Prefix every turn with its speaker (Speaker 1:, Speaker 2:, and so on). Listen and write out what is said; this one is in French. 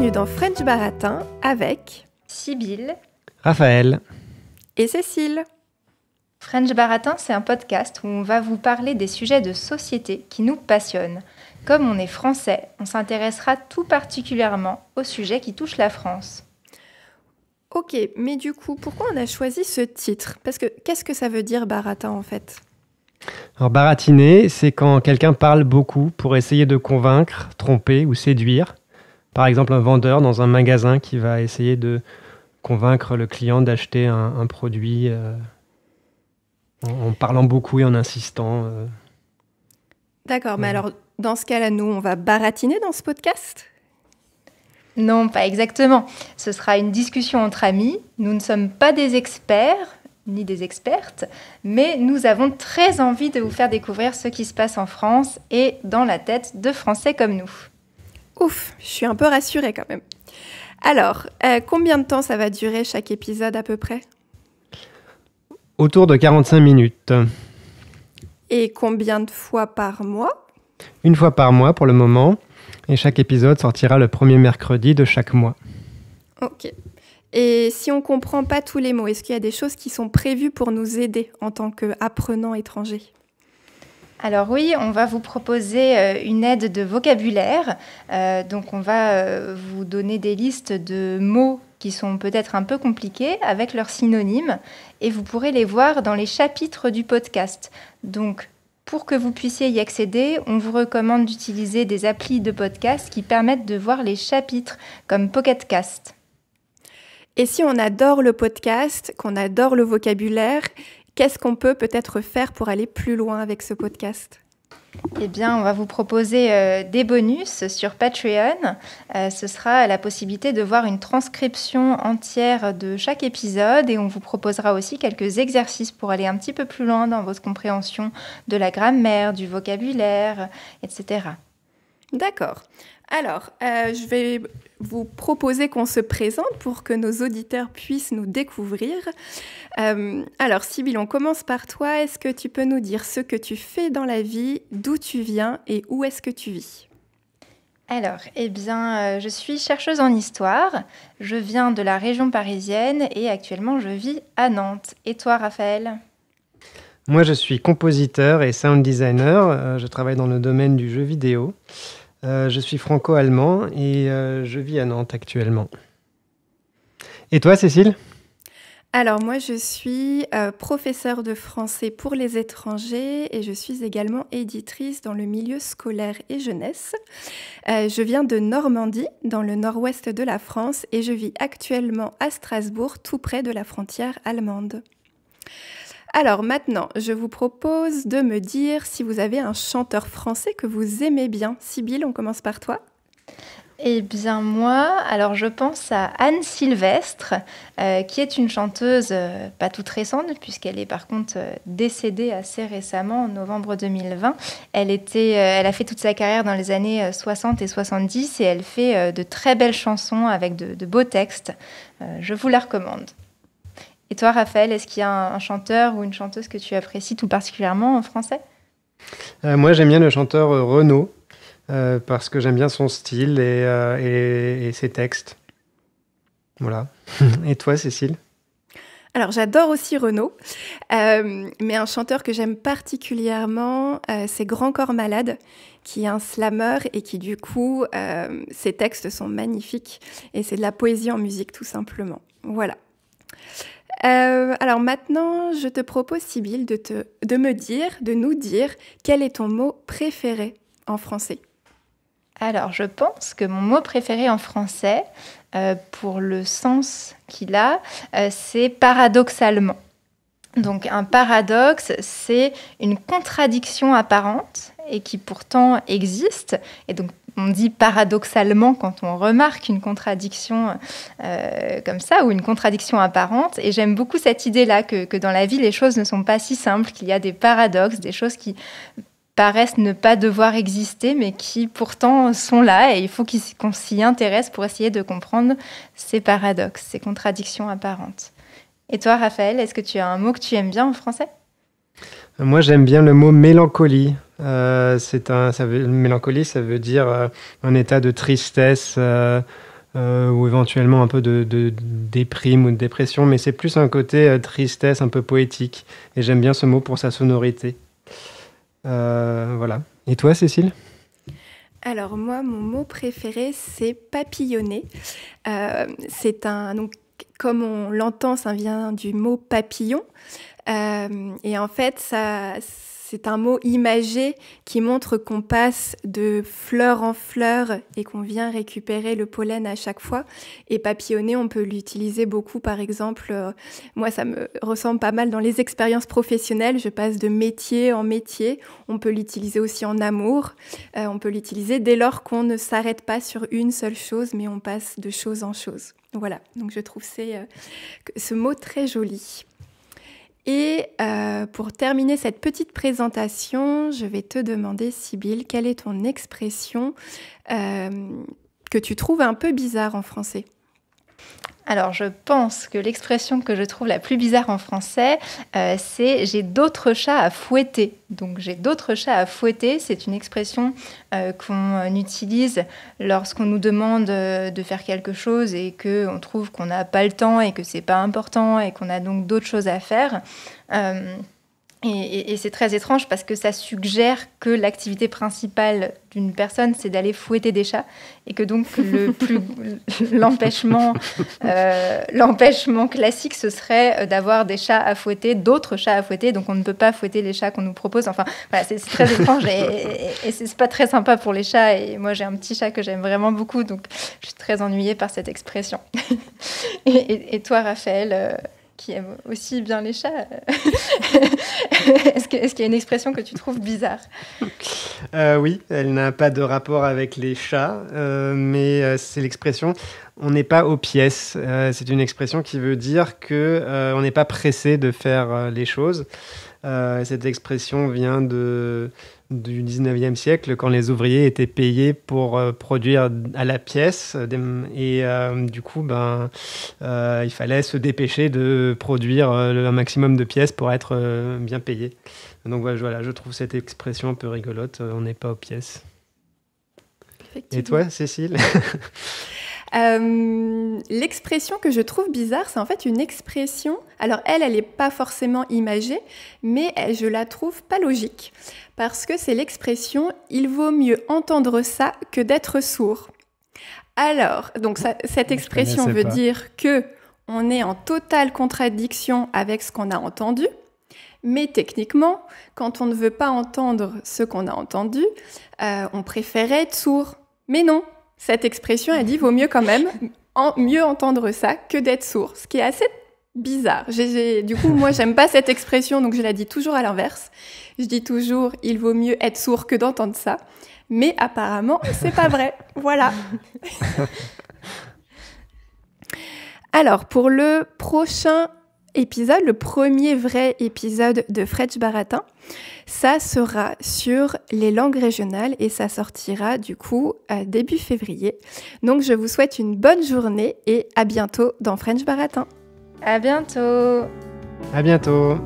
Speaker 1: Bienvenue dans French Baratin avec
Speaker 2: Sibylle,
Speaker 3: Raphaël
Speaker 1: et Cécile.
Speaker 2: French Baratin, c'est un podcast où on va vous parler des sujets de société qui nous passionnent. Comme on est français, on s'intéressera tout particulièrement aux sujets qui touchent la France.
Speaker 1: Ok, mais du coup, pourquoi on a choisi ce titre ? Parce que qu'est-ce que ça veut dire baratin en fait ?
Speaker 3: Alors, baratiner, c'est quand quelqu'un parle beaucoup pour essayer de convaincre, tromper ou séduire. Par exemple, un vendeur dans un magasin qui va essayer de convaincre le client d'acheter un produit en parlant beaucoup et en insistant.
Speaker 1: D'accord, mais alors dans ce cas-là, nous, on va baratiner dans ce podcast ?
Speaker 2: Non, pas exactement. Ce sera une discussion entre amis. Nous ne sommes pas des experts ni des expertes, mais nous avons très envie de vous faire découvrir ce qui se passe en France et dans la tête de Français comme nous.
Speaker 1: Ouf, je suis un peu rassurée quand même. Alors, combien de temps ça va durer chaque épisode à peu près ?
Speaker 3: Autour de 45 minutes.
Speaker 1: Et combien de fois par mois ?
Speaker 3: Une fois par mois pour le moment. Et chaque épisode sortira le premier mercredi de chaque mois.
Speaker 1: Ok. Et si on ne comprend pas tous les mots, est-ce qu'il y a des choses qui sont prévues pour nous aider en tant qu'apprenants étrangers ?
Speaker 2: Alors oui, on va vous proposer une aide de vocabulaire. Donc on va vous donner des listes de mots qui sont peut-être un peu compliqués avec leurs synonymes. Et vous pourrez les voir dans les chapitres du podcast. Donc pour que vous puissiez y accéder, on vous recommande d'utiliser des applis de podcast qui permettent de voir les chapitres, comme Pocket Cast.
Speaker 1: Et si on adore le podcast, qu'on adore le vocabulaire, qu'est-ce qu'on peut peut-être faire pour aller plus loin avec ce podcast ?
Speaker 2: Eh bien, on va vous proposer des bonus sur Patreon. Ce sera la possibilité de voir une transcription entière de chaque épisode et on vous proposera aussi quelques exercices pour aller un petit peu plus loin dans votre compréhension de la grammaire, du vocabulaire, etc.
Speaker 1: D'accord. Alors, je vais vous proposer qu'on se présente pour que nos auditeurs puissent nous découvrir. Alors, Sibylle, on commence par toi. Est-ce que tu peux nous dire ce que tu fais dans la vie, d'où tu viens et où est-ce que tu vis ?
Speaker 2: Alors, je suis chercheuse en histoire. Je viens de la région parisienne et actuellement, je vis à Nantes. Et toi, Raphaël ?
Speaker 3: Moi, je suis compositeur et sound designer. Je travaille dans le domaine du jeu vidéo. Je suis franco-allemand et je vis à Nantes actuellement. Et toi, Cécile ?
Speaker 1: Alors moi, je suis professeure de français pour les étrangers et je suis également éditrice dans le milieu scolaire et jeunesse. Je viens de Normandie, dans le nord-ouest de la France, et je vis actuellement à Strasbourg, tout près de la frontière allemande. Alors maintenant, je vous propose de me dire si vous avez un chanteur français que vous aimez bien. Sibylle, on commence par toi.
Speaker 2: Eh bien moi, alors je pense à Anne Sylvestre, qui est une chanteuse pas toute récente, puisqu'elle est par contre décédée assez récemment, en novembre 2020. Elle a fait toute sa carrière dans les années 60 et 70 et elle fait de très belles chansons avec de beaux textes. Je vous la recommande. Et toi, Raphaël, est-ce qu'il y a un chanteur ou une chanteuse que tu apprécies tout particulièrement en français ?
Speaker 3: Moi, j'aime bien le chanteur Renaud. Parce que j'aime bien son style et ses textes. Voilà. Et toi, Cécile ?
Speaker 1: Alors, j'adore aussi Renaud, mais un chanteur que j'aime particulièrement, c'est Grand Corps Malade, qui est un slammer et qui, du coup, ses textes sont magnifiques. Et c'est de la poésie en musique, tout simplement. Voilà. Alors maintenant, je te propose, Sibylle, de nous dire quel est ton mot préféré en français.
Speaker 2: Alors, je pense que mon mot préféré en français, pour le sens qu'il a, c'est paradoxalement. Donc, un paradoxe, c'est une contradiction apparente et qui pourtant existe. Et donc, on dit paradoxalement quand on remarque une contradiction comme ça, ou une contradiction apparente. Et j'aime beaucoup cette idée-là, que dans la vie, les choses ne sont pas si simples, qu'il y a des paradoxes, des choses qui paraissent ne pas devoir exister, mais qui pourtant sont là, et il faut qu'on s'y intéresse pour essayer de comprendre ces paradoxes, ces contradictions apparentes. Et toi, Raphaël, est-ce que tu as un mot que tu aimes bien en français ?
Speaker 3: Moi, j'aime bien le mot mélancolie. Mélancolie, ça veut dire un état de tristesse ou éventuellement un peu de déprime ou de dépression, mais c'est plus un côté tristesse un peu poétique. Et j'aime bien ce mot pour sa sonorité. Voilà. Et toi, Cécile ?
Speaker 1: Alors moi, mon mot préféré, c'est papillonner. Donc, comme on l'entend, ça vient du mot papillon. Et en fait, c'est un mot imagé qui montre qu'on passe de fleur en fleur et qu'on vient récupérer le pollen à chaque fois. Et papillonner, on peut l'utiliser beaucoup. Par exemple, moi, ça me ressemble pas mal dans les expériences professionnelles. Je passe de métier en métier. On peut l'utiliser aussi en amour. On peut l'utiliser dès lors qu'on ne s'arrête pas sur une seule chose, mais on passe de chose en chose. Voilà, donc je trouve ce mot très joli. Et pour terminer cette petite présentation, je vais te demander, Sybille, quelle est ton expression que tu trouves un peu bizarre en français ?
Speaker 2: Alors, je pense que l'expression que je trouve la plus bizarre en français, c'est « j'ai d'autres chats à fouetter ». Donc, « j'ai d'autres chats à fouetter », c'est une expression qu'on utilise lorsqu'on nous demande de faire quelque chose et qu'on trouve qu'on n'a pas le temps et que c'est pas important et qu'on a donc d'autres choses à faire. Et c'est très étrange parce que ça suggère que l'activité principale d'une personne, c'est d'aller fouetter des chats et que donc l'empêchement classique, ce serait d'avoir des chats à fouetter, d'autres chats à fouetter. Donc on ne peut pas fouetter les chats qu'on nous propose. Enfin, voilà, c'est très étrange et c'est pas très sympa pour les chats. Et moi, j'ai un petit chat que j'aime vraiment beaucoup, donc je suis très ennuyée par cette expression. Et toi, Raphaël qui aime aussi bien les chats. Est-ce qu'il y a une expression que tu trouves bizarre ?
Speaker 3: Oui, elle n'a pas de rapport avec les chats, mais c'est l'expression « on n'est pas aux pièces ». C'est une expression qui veut dire qu'on n'est pas pressé de faire les choses. Cette expression vient du 19e siècle, quand les ouvriers étaient payés pour produire à la pièce. Et du coup, il fallait se dépêcher de produire un maximum de pièces pour être bien payé. Donc voilà, je trouve cette expression un peu rigolote. On n'est pas aux pièces. Et toi, Cécile ?
Speaker 1: L'expression que je trouve bizarre, c'est en fait une expression. Alors elle n'est pas forcément imagée, mais je la trouve pas logique. Parce que c'est l'expression « il vaut mieux entendre ça que d'être sourd ». Alors, donc cette expression veut dire qu'on est en totale contradiction avec ce qu'on a entendu. Mais techniquement, quand on ne veut pas entendre ce qu'on a entendu, on préférait être sourd. Mais non, cette expression, elle dit vaut mieux quand même mieux entendre ça que d'être sourd, ce qui est assez bizarre. Du coup, moi, j'aime pas cette expression, donc je la dis toujours à l'inverse. Je dis toujours il vaut mieux être sourd que d'entendre ça. Mais apparemment, c'est pas vrai. Voilà. Alors, pour le prochain épisode, le premier vrai épisode de Fretch Baratin, ça sera sur les langues régionales et ça sortira du coup début février. Donc je vous souhaite une bonne journée et à bientôt dans French Baratin.
Speaker 2: À bientôt.
Speaker 3: À bientôt.